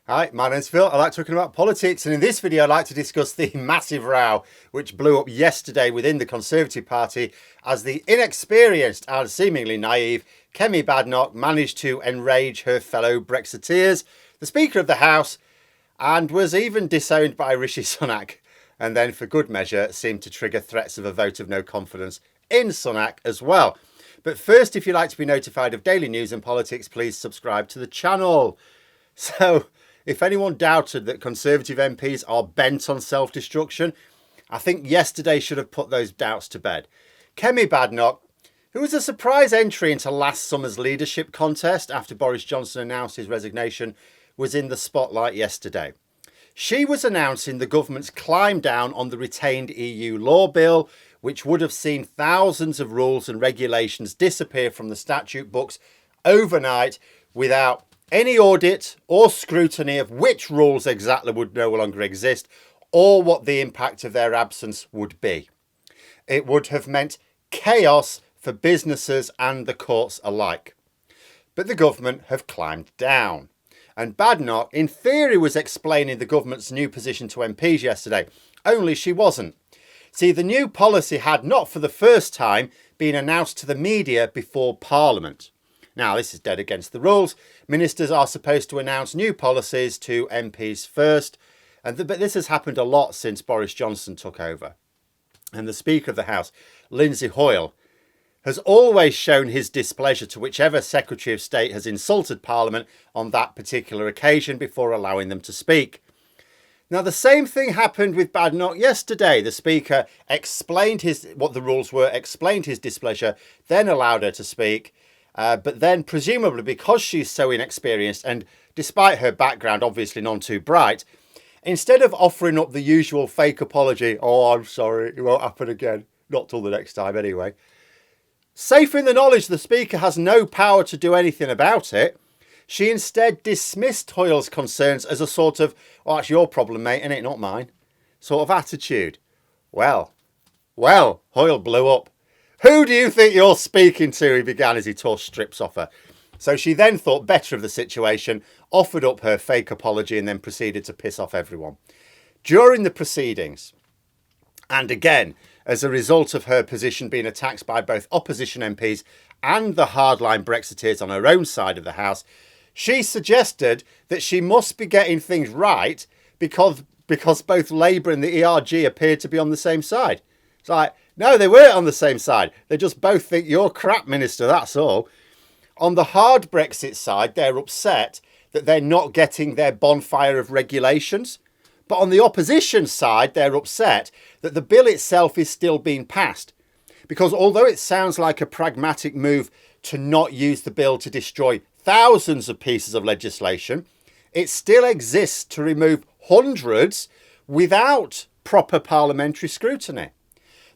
Hi, my name's Phil. I like talking about politics, and in this video I'd like to discuss the massive row which blew up yesterday within the Conservative Party as the inexperienced and seemingly naive Kemi Badenoch managed to enrage her fellow Brexiteers, the Speaker of the House, and was even disowned by Rishi Suak, and then for good measure seemed to trigger threats of a vote of no confidence in Sunak as well. But first, if you'd like to be notified of daily news and politics, please subscribe to the channel. So, if anyone doubted that Conservative MPs are bent on self-destruction, I think yesterday should have put those doubts to bed. Kemi Badenoch, who was a surprise entry into last summer's leadership contest after Boris Johnson announced his resignation, was in the spotlight yesterday. She was announcing the government's climb down on the retained EU law bill, which would have seen thousands of rules and regulations disappear from the statute books overnight without any audit or scrutiny of which rules exactly would no longer exist or what the impact of their absence would be. It would have meant chaos for businesses and the courts alike. But the government have climbed down. And Badenoch, in theory, was explaining the government's new position to MPs yesterday, only she wasn't. See, the new policy had not for the first time been announced to the media before Parliament. Now, this is dead against the rules. Ministers are supposed to announce new policies to MPs first, but this has happened a lot since Boris Johnson took over. And the Speaker of the House, Lindsay Hoyle, has always shown his displeasure to whichever Secretary of State has insulted Parliament on that particular occasion before allowing them to speak. Now, the same thing happened with Badenoch yesterday. The Speaker explained what the rules were, explained his displeasure, then allowed her to speak. But then, presumably, because she's so inexperienced and despite her background obviously none too bright, instead of offering up the usual fake apology, "Oh, I'm sorry, it won't happen again, not till the next time anyway," safe in the knowledge the Speaker has no power to do anything about it, she instead dismissed Hoyle's concerns as a sort of, "Oh, that's your problem, mate, and it not mine," sort of attitude. Well, Hoyle blew up. "Who do you think you're speaking to?" he began as he tore strips off her. So she then thought better of the situation, offered up her fake apology and then proceeded to piss off everyone. During the proceedings, and again, as a result of her position being attacked by both opposition MPs and the hardline Brexiteers on her own side of the House, she suggested that she must be getting things right because both Labour and the ERG appeared to be on the same side. It's like, no, they weren't on the same side. They just both think you're crap, Minister, that's all. On the hard Brexit side, they're upset that they're not getting their bonfire of regulations. But on the opposition side, they're upset that the bill itself is still being passed. Because although it sounds like a pragmatic move to not use the bill to destroy thousands of pieces of legislation, it still exists to remove hundreds without proper parliamentary scrutiny.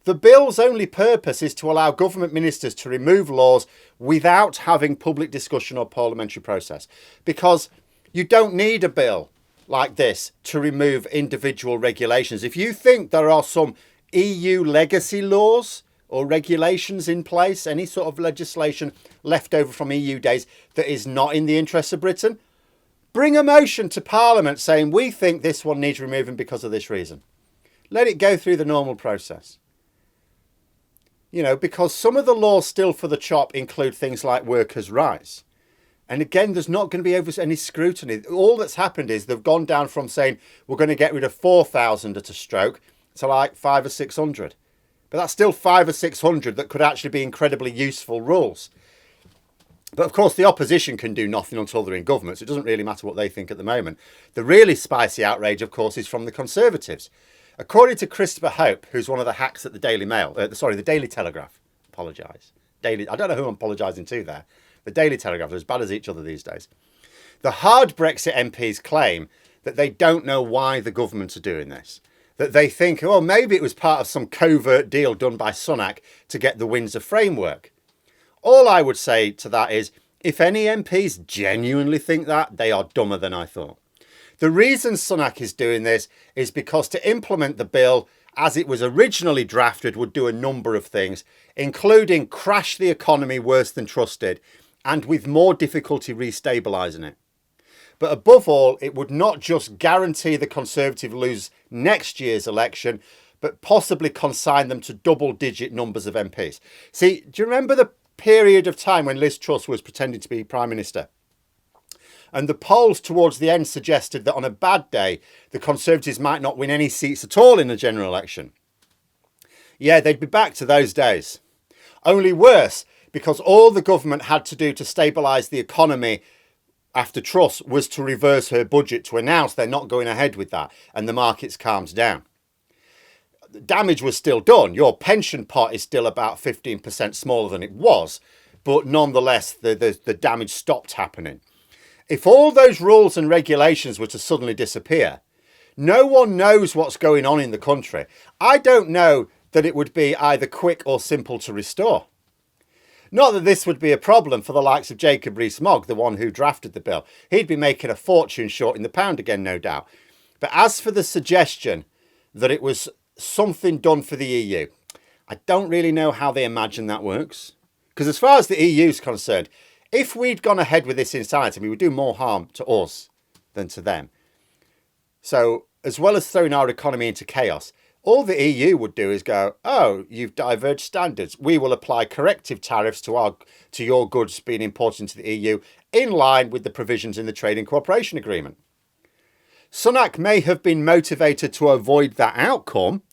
The bill's only purpose is to allow government ministers to remove laws without having public discussion or parliamentary process. Because you don't need a bill like this to remove individual regulations. If you think there are some EU legacy laws or regulations in place, any sort of legislation left over from EU days that is not in the interests of Britain, bring a motion to Parliament saying we think this one needs removing because of this reason. Let it go through the normal process. You know, because some of the laws still for the chop include things like workers' rights. And again, there's not going to be any scrutiny. All that's happened is they've gone down from saying we're going to get rid of 4,000 at a stroke to like 500 or 600. But that's still 500 or 600 that could actually be incredibly useful rules. But of course, the opposition can do nothing until they're in government, so it doesn't really matter what they think at the moment. The really spicy outrage, of course, is from the Conservatives. According to Christopher Hope, who's one of the hacks at the Daily Mail, the Daily Telegraph, apologise. I don't know who I'm apologising to there. The Daily Telegraph are as bad as each other these days. The hard Brexit MPs claim that they don't know why the government are doing this. That they think, oh, maybe it was part of some covert deal done by Sunak to get the Windsor framework. All I would say to that is, if any MPs genuinely think that, they are dumber than I thought. The reason Sunak is doing this is because to implement the bill as it was originally drafted would do a number of things, including crash the economy worse than trusted and with more difficulty restabilising it. But above all, it would not just guarantee the Conservative lose next year's election, but possibly consign them to double-digit numbers of MPs. See, do you remember the period of time when Liz Truss was pretending to be Prime Minister? And the polls towards the end suggested that on a bad day, the Conservatives might not win any seats at all in the general election. Yeah, they'd be back to those days. Only worse, because all the government had to do to stabilise the economy after Truss was to reverse her budget, to announce they're not going ahead with that, and the markets calmed down. The damage was still done. Your pension pot is still about 15% smaller than it was, but nonetheless, the damage stopped happening. If all those rules and regulations were to suddenly disappear, no one knows what's going on in the country. I don't know that it would be either quick or simple to restore. Not that this would be a problem for the likes of Jacob Rees-Mogg, the one who drafted the bill. He'd be making a fortune short in the pound again, no doubt. But as for the suggestion that it was something done for the EU, I don't really know how they imagine that works. Because as far as the EU is concerned, if we'd gone ahead with this insanity, we would do more harm to us than to them. So as well as throwing our economy into chaos, all the EU would do is go, oh, you've diverged standards. We will apply corrective tariffs to your goods being imported into the EU in line with the provisions in the Trade and Cooperation Agreement. Sunak may have been motivated to avoid that outcome,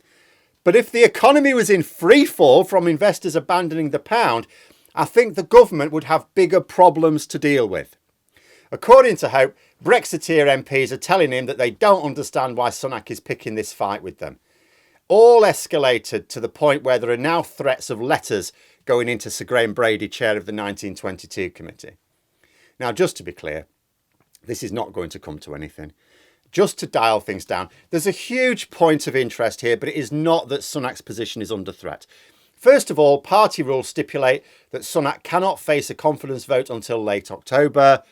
but if the economy was in free fall from investors abandoning the pound, I think the government would have bigger problems to deal with. According to Hope, Brexiteer MPs are telling him that they don't understand why Sunak is picking this fight with them. All escalated to the point where there are now threats of letters going into Sir Graham Brady, chair of the 1922 committee. Now, just to be clear, this is not going to come to anything. Just to dial things down, there's a huge point of interest here, but it is not that Sunak's position is under threat. First of all, party rules stipulate that Sunak cannot face a confidence vote until late October.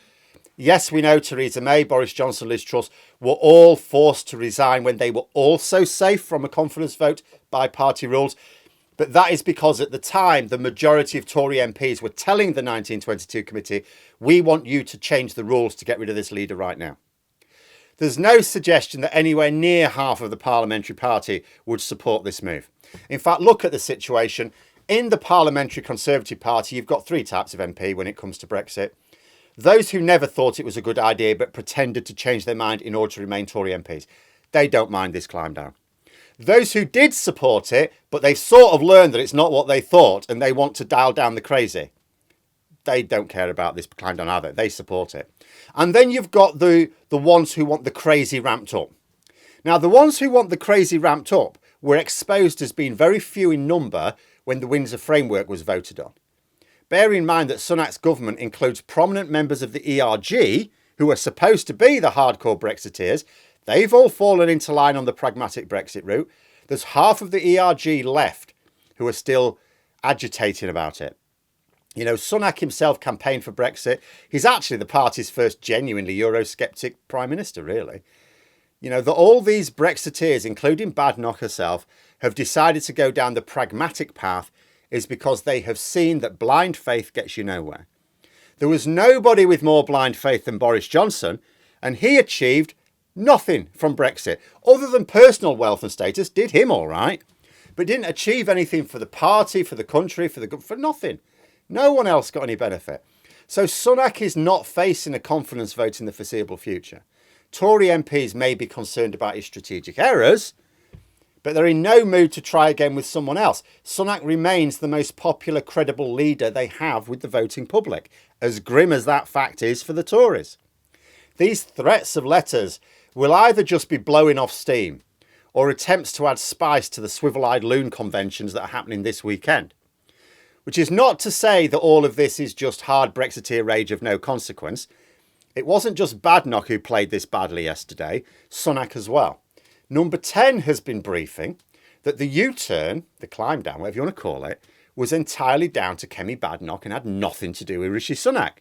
Yes, we know Theresa May, Boris Johnson, Liz Truss were all forced to resign when they were also safe from a confidence vote by party rules. But that is because at the time, the majority of Tory MPs were telling the 1922 committee, we want you to change the rules to get rid of this leader right now. There's no suggestion that anywhere near half of the parliamentary party would support this move. In fact, look at the situation. In the Parliamentary Conservative Party, you've got three types of MP when it comes to Brexit. Those who never thought it was a good idea but pretended to change their mind in order to remain Tory MPs. They don't mind this climb down. Those who did support it, but they've sort of learned that it's not what they thought and they want to dial down the crazy. They don't care about this climb down either. They support it. And then you've got the ones who want the crazy ramped up. Now, the ones who want the crazy ramped up were exposed as being very few in number when the Windsor Framework was voted on. Bear in mind that Sunak's government includes prominent members of the ERG, who are supposed to be the hardcore Brexiteers. They've all fallen into line on the pragmatic Brexit route. There's half of the ERG left who are still agitating about it. You know, Sunak himself campaigned for Brexit. He's actually the party's first genuinely Eurosceptic Prime Minister, really. You know, that all these Brexiteers, including Badenoch herself, have decided to go down the pragmatic path is because they have seen that blind faith gets you nowhere. There was nobody with more blind faith than Boris Johnson, and he achieved nothing from Brexit. Other than personal wealth and status, did him all right, but didn't achieve anything for the party, for the country, for nothing. No one else got any benefit. So Sunak is not facing a confidence vote in the foreseeable future. Tory MPs may be concerned about his strategic errors, but they're in no mood to try again with someone else. Sunak remains the most popular, credible leader they have with the voting public, as grim as that fact is for the Tories. These threats of letters will either just be blowing off steam or attempts to add spice to the swivel-eyed loon conventions that are happening this weekend. Which is not to say that all of this is just hard Brexiteer rage of no consequence. It wasn't just Badenoch who played this badly yesterday, Sunak as well. Number 10 has been briefing that the U-turn, the climb down, whatever you want to call it, was entirely down to Kemi Badenoch and had nothing to do with Rishi Sunak.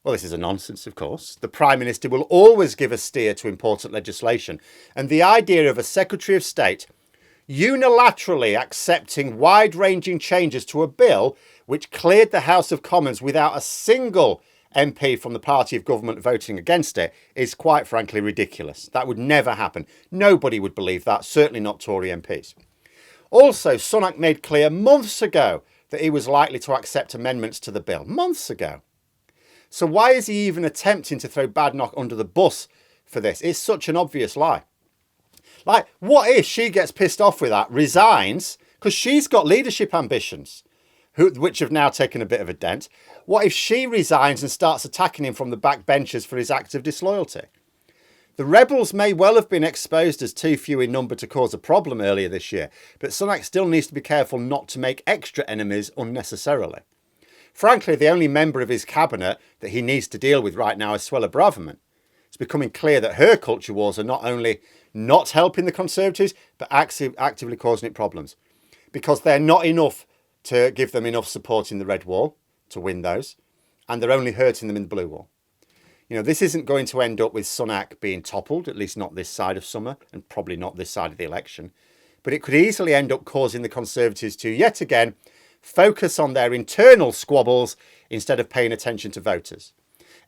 Well, this is a nonsense, of course. The Prime Minister will always give a steer to important legislation. And the idea of a Secretary of State unilaterally accepting wide-ranging changes to a bill which cleared the House of Commons without a single MP from the party of government voting against it is quite frankly ridiculous. That would never happen. Nobody would believe that, certainly not Tory MPs. Also, Sunak made clear months ago that he was likely to accept amendments to the bill. Months ago. So why is he even attempting to throw Badenoch under the bus for this? It's such an obvious lie. Like, what if she gets pissed off with that, resigns, because she's got leadership ambitions, which have now taken a bit of a dent. What if she resigns and starts attacking him from the backbenchers for his acts of disloyalty? The rebels may well have been exposed as too few in number to cause a problem earlier this year, but Sunak still needs to be careful not to make extra enemies unnecessarily. Frankly, the only member of his cabinet that he needs to deal with right now is Suella Braverman. It's becoming clear that her culture wars are not only not helping the Conservatives, but actively causing it problems. Because they're not enough to give them enough support in the red wall to win those, and they're only hurting them in the blue wall. You know, this isn't going to end up with Sunak being toppled, at least not this side of summer, and probably not this side of the election. But it could easily end up causing the Conservatives to, yet again, focus on their internal squabbles instead of paying attention to voters.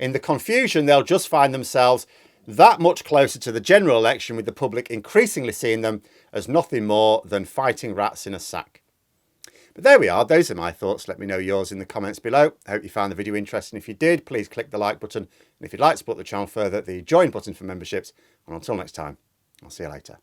In the confusion, they'll just find themselves that much closer to the general election, with the public increasingly seeing them as nothing more than fighting rats in a sack. But there we are. Those are my thoughts. Let me know yours in the comments below. I hope you found the video interesting. If you did, please click the like button. And if you'd like to support the channel further, the join button for memberships. And until next time, I'll see you later.